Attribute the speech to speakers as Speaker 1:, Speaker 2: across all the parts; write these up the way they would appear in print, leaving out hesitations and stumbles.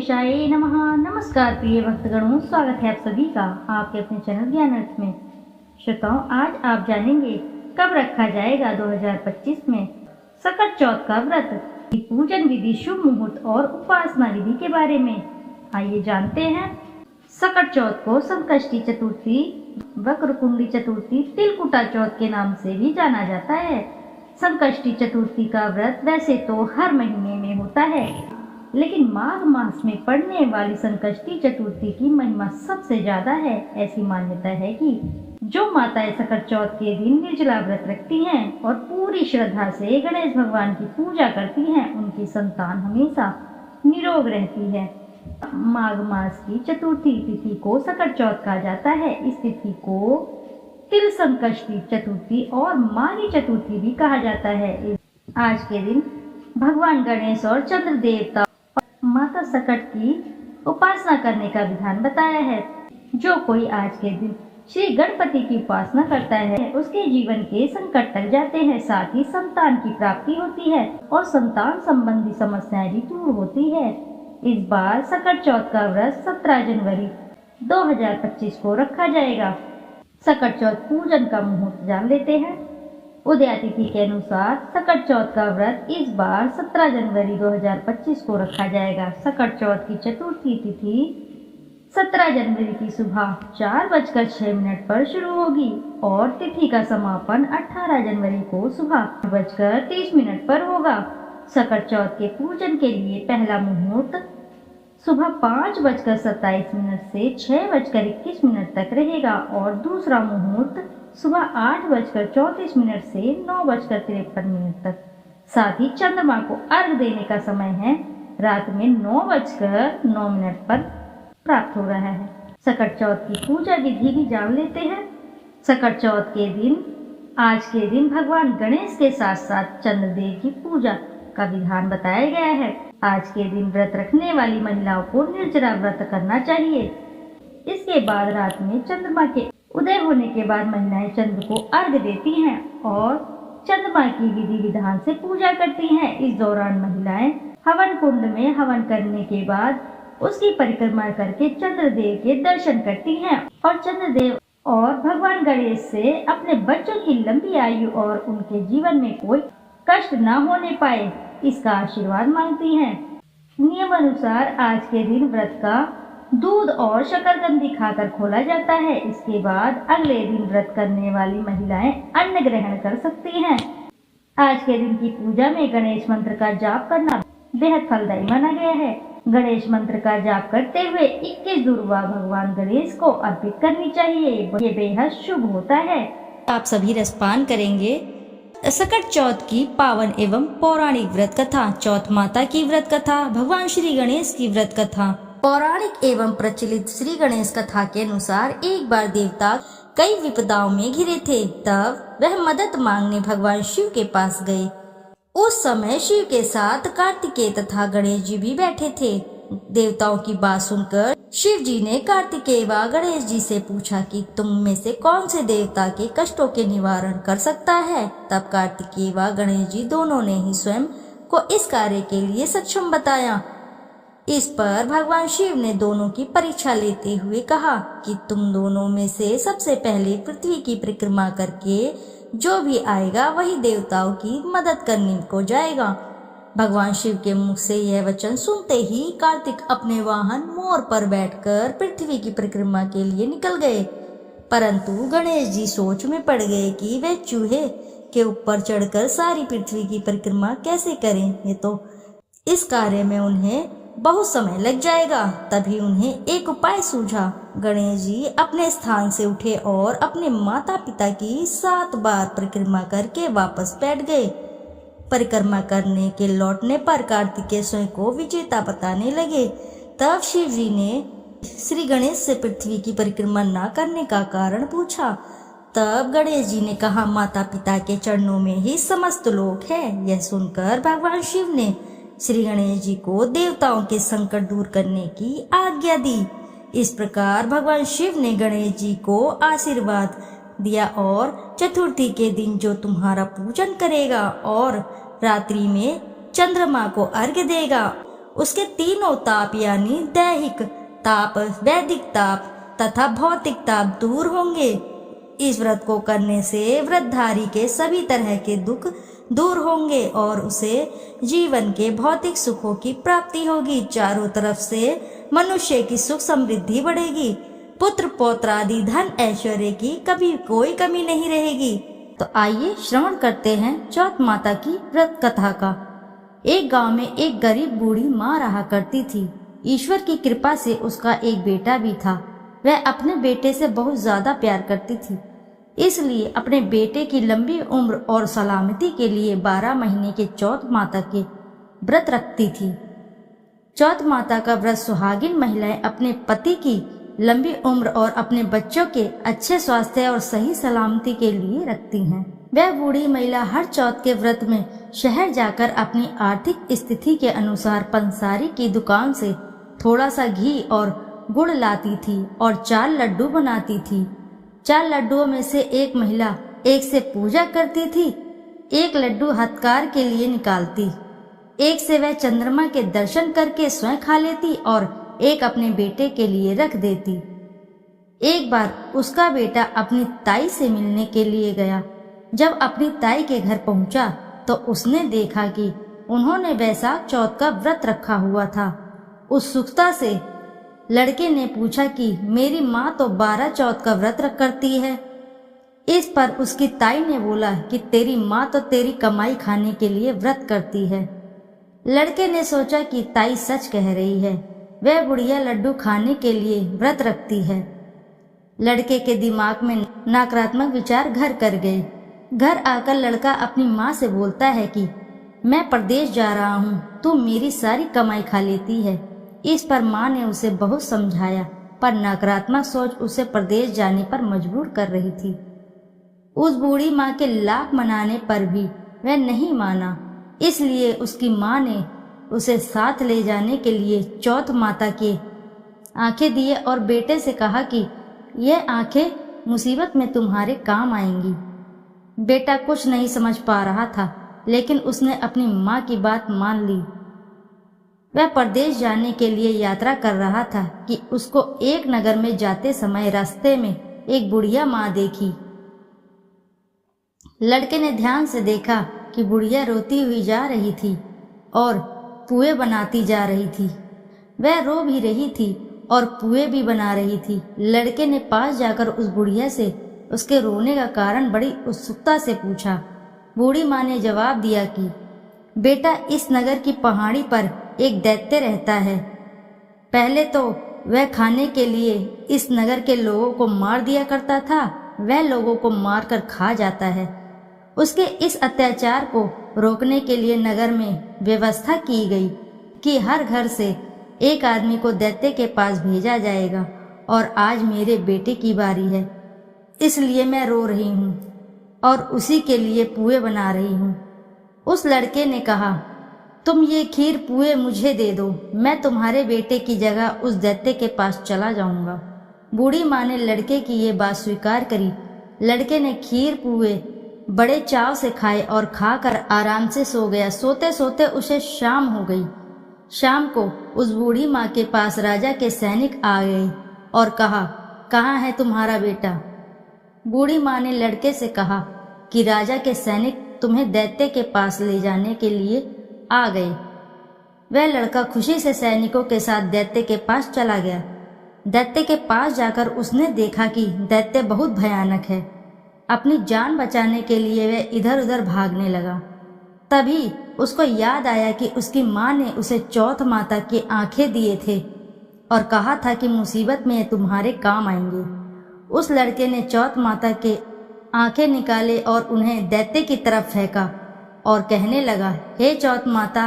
Speaker 1: गणेशाय नमः। नमस्कार प्रिय भक्तगणों, स्वागत है आप सभी का आपके अपने चैनल ज्ञान अर्थ में। श्रोताओं, आज आप जानेंगे कब रखा जाएगा 2025 में सकट चौथ का व्रत, पूजन विधि, शुभ मुहूर्त और उपासना विधि के बारे में। आइए जानते हैं। सकट चौथ को संकष्टी चतुर्थी, वक्रकुंडी चतुर्थी, तिलकुटा चौथ के नाम से भी जाना जाता है। संकष्टी चतुर्थी का व्रत वैसे तो हर महीने में होता है, लेकिन माघ मास में पड़ने वाली संकष्टी चतुर्थी की महिमा सबसे ज्यादा है। ऐसी मान्यता है कि जो माताएं सकट चौथ के दिन निर्जला व्रत रखती हैं और पूरी श्रद्धा से गणेश भगवान की पूजा करती हैं, उनकी संतान हमेशा निरोग रहती है। माघ मास की चतुर्थी तिथि को सकट चौथ कहा जाता है। इस तिथि को तिल संकष्टी चतुर्थी और माघी चतुर्थी भी कहा जाता है। आज के दिन भगवान गणेश और चंद्र देवता माता सकट की उपासना करने का विधान बताया है। जो कोई आज के दिन श्री गणपति की उपासना करता है, उसके जीवन के संकट टल जाते हैं, साथ ही संतान की प्राप्ति होती है और संतान संबंधी समस्याएं भी दूर होती है। इस बार सकट चौथ का व्रत 17 जनवरी 2025 को रखा जाएगा। सकट चौथ पूजन का मुहूर्त जान लेते हैं। उदया तिथि के अनुसार सकट चौथ का व्रत इस बार 17 जनवरी 2025 को रखा जाएगा। सकट चौथ की चतुर्थी तिथि 17 जनवरी की सुबह 4:06 पर शुरू होगी और तिथि का समापन 18 जनवरी को सुबह 8:30 पर होगा। सकट चौथ के पूजन के लिए पहला मुहूर्त सुबह 5:27 से 6:21 तक रहेगा और दूसरा मुहूर्त सुबह 8:34 से 9:53 तक। साथ ही चंद्रमा को अर्घ देने का समय है रात में 9:09 पर प्राप्त हो रहा है। सकट चौथ की पूजा विधि भी जान लेते हैं। सकट चौथ के दिन आज के दिन भगवान गणेश के साथ साथ चंद्रदेव की पूजा का विधान बताया गया है। आज के दिन व्रत रखने वाली महिलाओं को निर्जला व्रत करना चाहिए। इसके बाद रात में चंद्रमा के उदय होने के बाद महिलाएं चंद्र को अर्घ देती हैं और चंद्रमा की विधि विधान से पूजा करती हैं। इस दौरान महिलाएं हवन कुंड में हवन करने के बाद उसकी परिक्रमा करके चंद्रदेव के दर्शन करती हैं और चंद्रदेव और भगवान गणेश से अपने बच्चों की लंबी आयु और उनके जीवन में कोई कष्ट न होने पाए, इसका आशीर्वाद मांगती हैं। नियम अनुसार आज के दिन व्रत का दूध और शकरकंदी खाकर खोला जाता है। इसके बाद अगले दिन व्रत करने वाली महिलाएं अन्न ग्रहण कर सकती हैं। आज के दिन की पूजा में गणेश मंत्र का जाप करना बेहद फलदायी माना गया है। गणेश मंत्र का जाप करते हुए 21 दुर्वा भगवान गणेश को अर्पित करनी चाहिए। ये बेहद शुभ होता है।
Speaker 2: आप सभी रसपान करेंगे। सकट चौथ की पावन एवं पौराणिक व्रत कथा। चौथ माता की व्रत कथा, भगवान श्री गणेश की व्रत कथा। पौराणिक एवं प्रचलित श्री गणेश कथा के अनुसार एक बार देवता कई विपदाओं में घिरे थे। तब वह मदद मांगने भगवान शिव के पास गए। उस समय शिव के साथ कार्तिकेय तथा गणेश जी भी बैठे थे। देवताओं की बात सुनकर शिव जी ने कार्तिकेय व गणेश जी से पूछा कि तुम में से कौन से देवता के कष्टों के निवारण कर सकता है। तब कार्तिकेय व गणेश जी दोनों ने ही स्वयं को इस कार्य के लिए सक्षम बताया। इस पर भगवान शिव ने दोनों की परीक्षा लेते हुए कहा कि तुम दोनों में से सबसे पहले पृथ्वी की परिक्रमा करके जो भी आएगा वही देवताओं की मदद करने को जाएगा। भगवान शिव के मुख से यह वचन सुनते ही कार्तिक अपने वाहन मोर पर बैठकर पृथ्वी की परिक्रमा के लिए निकल गए। परंतु गणेश जी सोच में पड़ गए कि वे चूहे के ऊपर चढ़कर सारी पृथ्वी की परिक्रमा कैसे करें। ये तो इस कार्य में उन्हें बहुत समय लग जाएगा। तभी उन्हें एक उपाय सूझा। गणेश जी अपने स्थान से उठे और अपने माता पिता की 7 बार परिक्रमा करके वापस बैठ गए। परिक्रमा करने के लौटने पर कार्तिकेय स्वयं को विजेता बताने लगे। तब शिव जी ने श्री गणेश से पृथ्वी की परिक्रमा न करने का कारण पूछा। तब गणेश जी ने कहा, माता पिता के चरणों में ही समस्त लोक है। यह सुनकर भगवान शिव ने श्री गणेश जी को देवताओं के संकट दूर करने की आज्ञा दी। इस प्रकार भगवान शिव ने गणेश जी को आशीर्वाद दिया और चतुर्थी के दिन जो तुम्हारा पूजन करेगा और रात्रि में चंद्रमा को अर्घ्य देगा उसके तीनों ताप यानी दैहिक ताप, वैदिक ताप तथा भौतिक ताप दूर होंगे। इस व्रत को करने से व्रतधारी के सभी तरह के दुख दूर होंगे और उसे जीवन के भौतिक सुखों की प्राप्ति होगी। चारों तरफ से मनुष्य की सुख समृद्धि बढ़ेगी, पुत्र पौत्र आदि धन ऐश्वर्य की कभी कोई कमी नहीं रहेगी। तो आइए श्रवण करते हैं चौथ माता की व्रत कथा का। एक गांव में एक गरीब बूढ़ी माँ रहा करती थी। ईश्वर की कृपा से उसका एक बेटा भी था। वह अपने बेटे से बहुत ज्यादा प्यार करती थी, इसलिए अपने बेटे की लंबी उम्र और सलामती के लिए 12 महीने के चौथ माता के व्रत रखती थी। चौथ माता का व्रत सुहागिन महिलाएं अपने पति की लंबी उम्र और अपने बच्चों के अच्छे स्वास्थ्य और सही सलामती के लिए रखती हैं। वह बूढ़ी महिला हर चौथ के व्रत में शहर जाकर अपनी आर्थिक स्थिति के अनुसार पंसारी की दुकान से थोड़ा सा घी और गुड़ लाती थी और 4 लड्डू बनाती थी। 4 लड्डुओं में से एक महिला एक से पूजा करती थी, एक लड्डू हथकार के लिए निकालती, एक से वह चंद्रमा के दर्शन करके स्वयं खा लेती और एक अपने बेटे के लिए रख देती। एक बार उसका बेटा अपनी ताई से मिलने के लिए गया। जब अपनी ताई के घर पहुंचा तो उसने देखा कि उन्होंने वैशाख चौथ का व्रत रखा हुआ था। उत्सुकता से लड़के ने पूछा कि मेरी माँ तो 12 चौथ का व्रत करती है। इस पर उसकी ताई ने बोला कि तेरी माँ तो तेरी कमाई खाने के लिए व्रत करती है। लड़के ने सोचा कि ताई सच कह रही है, वह बुढ़िया लड्डू खाने के लिए व्रत रखती है। लड़के के दिमाग में नकारात्मक विचार घर कर गए। घर आकर लड़का अपनी माँ से बोलता है कि मैं परदेश जा रहा हूँ, तू मेरी सारी कमाई खा लेती है। इस पर माँ ने उसे बहुत समझाया, पर नकारात्मक सोच उसे प्रदेश जाने पर मजबूर कर रही थी। उस बूढ़ी माँ के लाख मनाने पर भी वह नहीं माना, इसलिए उसकी माँ ने उसे साथ ले जाने के लिए चौथ माता की आंखें दिए और बेटे से कहा कि यह आंखें मुसीबत में तुम्हारे काम आएंगी। बेटा कुछ नहीं समझ पा रहा था, लेकिन उसने अपनी माँ की बात मान ली। वह परदेश जाने के लिए यात्रा कर रहा था कि उसको एक नगर में जाते समय रास्ते में एक बुढ़िया माँ देखी। लड़के ने ध्यान से देखा कि बुढ़िया रोती हुई जा रही थी और पुए बनाती जा रही थी। वह रो भी रही थी और पुए भी बना रही थी। लड़के ने पास जाकर उस बुढ़िया से उसके रोने का कारण बड़ी उत्सुकता से पूछा। बूढ़ी माँ ने जवाब दिया कि बेटा, इस नगर की पहाड़ी पर एक दैत्य रहता है। पहले तो वह खाने के लिए इस नगर के लोगों को मार दिया करता था, वह लोगों को मारकर खा जाता है। उसके इस अत्याचार को रोकने के लिए नगर में व्यवस्था की गई कि हर घर से एक आदमी को दैत्य के पास भेजा जाएगा और आज मेरे बेटे की बारी है, इसलिए मैं रो रही हूँ और उसी के लिए पुए बना रही हूँ। उस लड़के ने कहा, तुम ये खीर पुए मुझे दे दो, मैं तुम्हारे बेटे की जगह उस दैत्य के पास चला जाऊंगा। बूढ़ी माँ ने लड़के की ये बात स्वीकार करी। लड़के ने खीर पुए बड़े चाव से खाए और खाकर आराम से सो गया। सोते सोते उसे शाम हो गई। शाम को उस बूढ़ी माँ के पास राजा के सैनिक आ गए और कहा, कहाँ है तुम्हारा बेटा? बूढ़ी माँ ने लड़के से कहा कि राजा के सैनिक तुम्हें दैत्य के पास ले जाने के लिए आ गए। वह लड़का खुशी से सैनिकों के साथ दैत्य के पास चला गया। दैत्य के पास जाकर उसने देखा कि दैत्य बहुत भयानक है। अपनी जान बचाने के लिए वह इधर उधर भागने लगा। तभी उसको याद आया कि उसकी माँ ने उसे चौथ माता की आंखें दिए थे और कहा था कि मुसीबत में तुम्हारे काम आएंगे। उस लड़के ने चौथ माता के आंखें निकाले और उन्हें दैत्य की तरफ फेंका और कहने लगा, हे चौथ माता,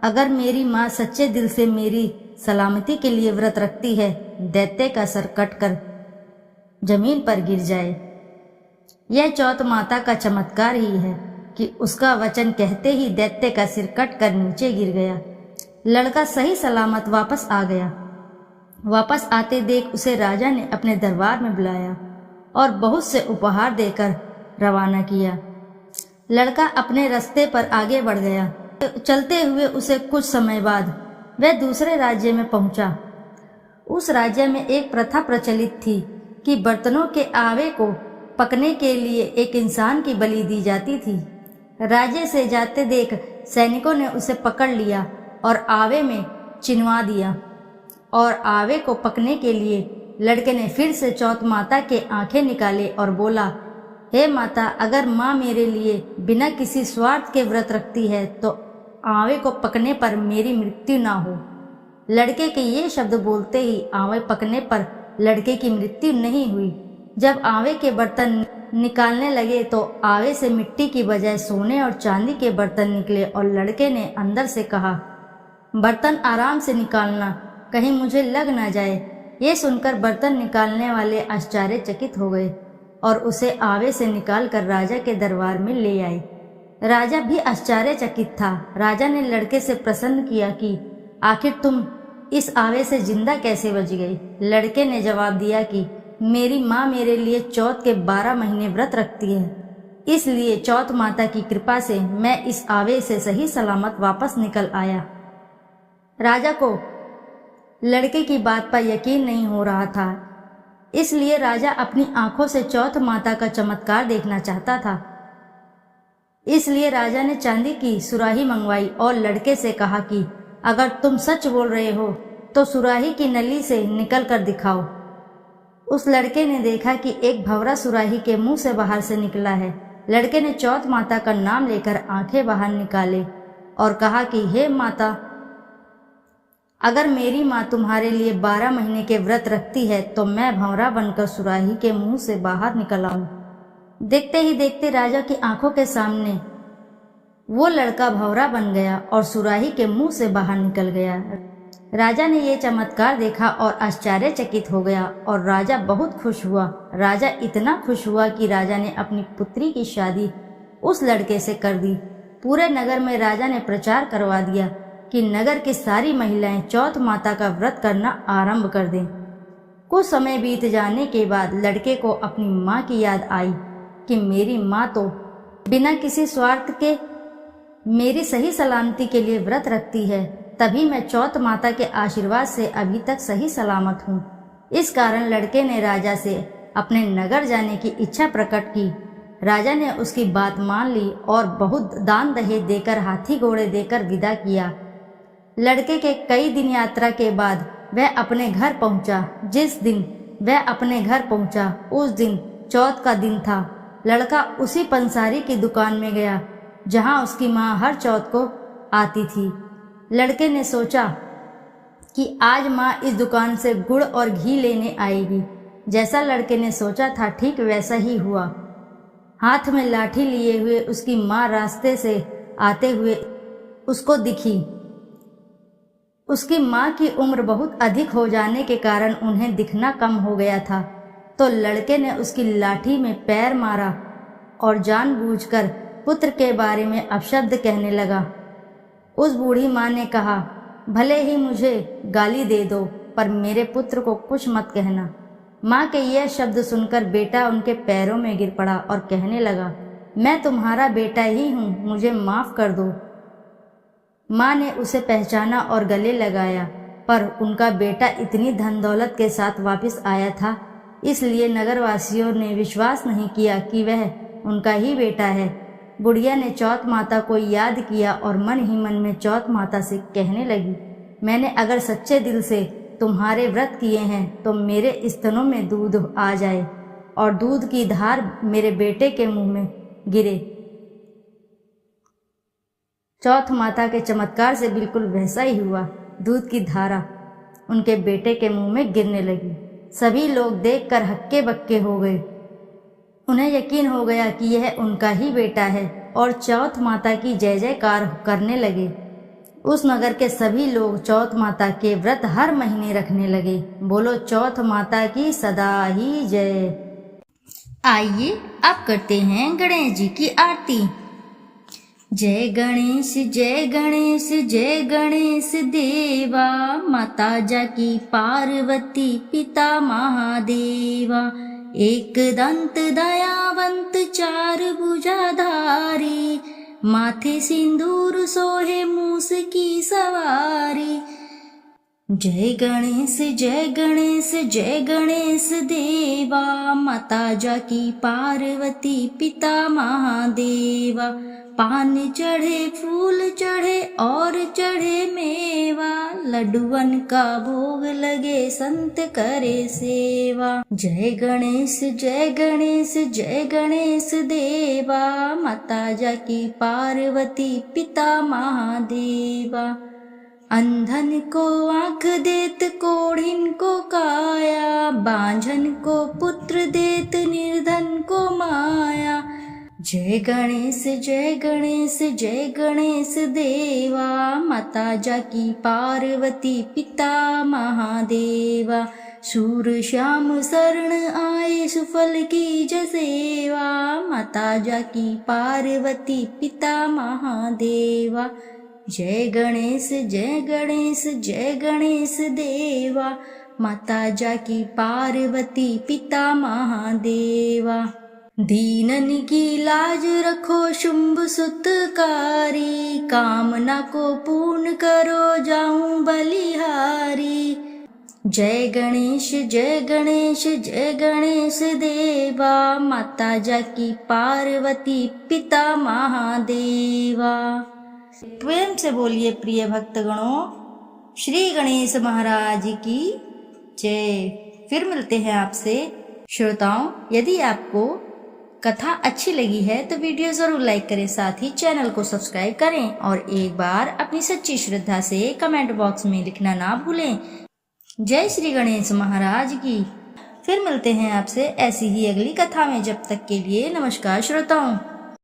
Speaker 2: अगर मेरी माँ सच्चे दिल से मेरी सलामती के लिए व्रत रखती है, दैत्य का सर कटकर जमीन पर गिर जाए। यह चौथ माता का चमत्कार ही है कि उसका वचन कहते ही दैत्य का सिर कटकर नीचे गिर गया। लड़का सही सलामत वापस आ गया। वापस आते देख उसे राजा ने अपने दरबार में बुलाया और बहुत से उपहार देकर रवाना किया। लड़का अपने रास्ते पर आगे बढ़ गया। चलते हुए उसे कुछ समय बाद वह दूसरे राज्य में पहुंचा। उस राज्य में एक प्रथा प्रचलित थी कि बर्तनों के आवे को पकने के लिए एक इंसान की बलि दी जाती थी। राज्य से जाते देख सैनिकों ने उसे पकड़ लिया और आवे में चिनवा दिया, और आवे को पकने के लिए लड़के ने फिर से चौथ माता के आंखें निकाले और बोला, हे माता, अगर माँ मेरे लिए बिना किसी स्वार्थ के व्रत रखती है तो आवे को पकने पर मेरी मृत्यु ना हो। लड़के के ये शब्द बोलते ही आवे पकने पर लड़के की मृत्यु नहीं हुई। जब आवे के बर्तन निकालने लगे तो आवे से मिट्टी की बजाय सोने और चांदी के बर्तन निकले, और लड़के ने अंदर से कहा, बर्तन आराम से निकालना, कहीं मुझे लग ना जाए। ये सुनकर बर्तन निकालने वाले आश्चर्यचकित हो गए और उसे आवे से निकालकर राजा के दरबार में ले आए। राजा भी आश्चर्यचकित था। राजा ने लड़के से प्रश्न किया कि आखिर तुम इस आवे से जिंदा कैसे बच गई? लड़के ने जवाब दिया कि मेरी माँ मेरे लिए चौथ के 12 महीने व्रत रखती है, इसलिए चौथ माता की कृपा से मैं इस आवे से सही सलामत वापस निकल आया। राजा को लड़के की बात पर यकीन नहीं हो रहा था, इसलिए राजा अपनी आंखों से चौथ माता का चमत्कार देखना चाहता था। इसलिए राजा ने चांदी की सुराही मंगवाई और लड़के से कहा कि अगर तुम सच बोल रहे हो तो सुराही की नली से निकल कर दिखाओ। उस लड़के ने देखा कि एक भंवरा सुराही के मुंह से बाहर से निकला है। लड़के ने चौथ माता का नाम लेकर आंखें बाहर निकाले और कहा कि हे माता, अगर मेरी माँ तुम्हारे लिए 12 महीने के व्रत रखती है तो मैं भंवरा बनकर सुराही के मुंह से बाहर निकल आऊं। देखते ही देखते राजा की आंखों के सामने वो लड़का भंवरा बन गया और सुराही के मुंह से बाहर निकल गया। राजा ने ये चमत्कार देखा और आश्चर्यचकित हो गया और राजा बहुत खुश हुआ। राजा इतना खुश हुआ कि राजा ने अपनी पुत्री की शादी उस लड़के से कर दी। पूरे नगर में राजा ने प्रचार करवा दिया कि नगर की सारी महिलाएं चौथ माता का व्रत करना आरंभ कर दें। कुछ समय बीत जाने के बाद लड़के को अपनी माँ की याद आई कि मेरी माँ तो बिना किसी स्वार्थ के मेरी सही सलामती के लिए व्रत रखती है, तभी मैं चौथ माता के आशीर्वाद से अभी तक सही सलामत हूँ। इस कारण लड़के ने राजा से अपने नगर जाने की इच्छा प्रकट की। राजा ने उसकी बात मान ली और बहुत दान दहेज देकर, हाथी घोड़े देकर विदा किया। लड़के के कई दिन यात्रा के बाद वह अपने घर पहुंचा। जिस दिन वह अपने घर पहुंचा उस दिन चौथ का दिन था। लड़का उसी पंसारी की दुकान में गया जहां उसकी माँ हर चौथ को आती थी। लड़के ने सोचा कि आज माँ इस दुकान से गुड़ और घी लेने आएगी। जैसा लड़के ने सोचा था ठीक वैसा ही हुआ। हाथ में लाठी लिए हुए उसकी माँ रास्ते से आते हुए उसको दिखी। उसकी माँ की उम्र बहुत अधिक हो जाने के कारण उन्हें दिखना कम हो गया था, तो लड़के ने उसकी लाठी में पैर मारा और जानबूझकर पुत्र के बारे में अपशब्द कहने लगा। उस बूढ़ी माँ ने कहा, भले ही मुझे गाली दे दो पर मेरे पुत्र को कुछ मत कहना। माँ के यह शब्द सुनकर बेटा उनके पैरों में गिर पड़ा और कहने लगा, मैं तुम्हारा बेटा ही हूँ, मुझे माफ कर दो। माँ ने उसे पहचाना और गले लगाया, पर उनका बेटा इतनी धन दौलत के साथ वापस आया था, इसलिए नगरवासियों ने विश्वास नहीं किया कि वह उनका ही बेटा है। बुढ़िया ने चौथ माता को याद किया और मन ही मन में चौथ माता से कहने लगी, मैंने अगर सच्चे दिल से तुम्हारे व्रत किए हैं तो मेरे स्तनों में दूध आ जाए और दूध की धार मेरे बेटे के मुंह में गिरे। चौथ माता के चमत्कार से बिल्कुल वैसा ही हुआ। दूध की धारा उनके बेटे के मुंह में गिरने लगी। सभी लोग देखकर हक्के बक्के हो गए। उन्हें यकीन हो गया कि यह उनका ही बेटा है और चौथ माता की जय जयकार करने लगे। उस नगर के सभी लोग चौथ माता के व्रत हर महीने रखने लगे। बोलो चौथ माता की सदा ही जय।
Speaker 1: आइए अब करते हैं गणेश जी की आरती। जय गणेश जय गणेश जय गणेश देवा, माता जाकी पार्वती पिता महादेवा। एक दंत दयावंत चार भुजाधारी, माथे सिंदूर सोहे मूस की सवारी।
Speaker 2: जय गणेश जय गणेश जय गणेश देवा, माता जाकी पार्वती पिता महादेवा। पान चढ़े फूल चढ़े और चढ़े मेवा, लड्डुअन का भोग लगे संत करे सेवा। जय गणेश जय गणेश जय गणेश देवा, माता जाकी पार्वती पिता महादेवा। अंधन को आँख देत कोढ़िन को काया, बांझन को पुत्र देत निर्धन को माया। जय गणेश जय गणेश जय गणेश देवा, माता जाकी पार्वती पिता महादेवा। सूर श्याम शरण आए सुफल की जसेवा, माता जाकी पार्वती पिता महादेवा। जय गणेश जय गणेश जय गणेश देवा, माता जाकी पार्वती पिता महादेवा। दीनन की लाज रखो शुंभ सुतकारी, कामना को पूर्ण करो जाऊं बलिहारी। जय गणेश जय गणेश जय गणेश देवा, माता जाकी पार्वती पिता महादेवा। प्रेम से बोलिए प्रिय भक्तगणों, श्री गणेश महाराज की जय। फिर मिलते हैं आपसे। श्रोताओं, यदि आपको कथा अच्छी लगी है तो वीडियो जरूर लाइक करें, साथ ही चैनल को सब्सक्राइब करें और एक बार अपनी सच्ची श्रद्धा से कमेंट बॉक्स में लिखना ना भूलें। जय श्री गणेश महाराज की। फिर मिलते हैं आपसे ऐसी ही अगली कथा में। जब तक के लिए नमस्कार श्रोताओं।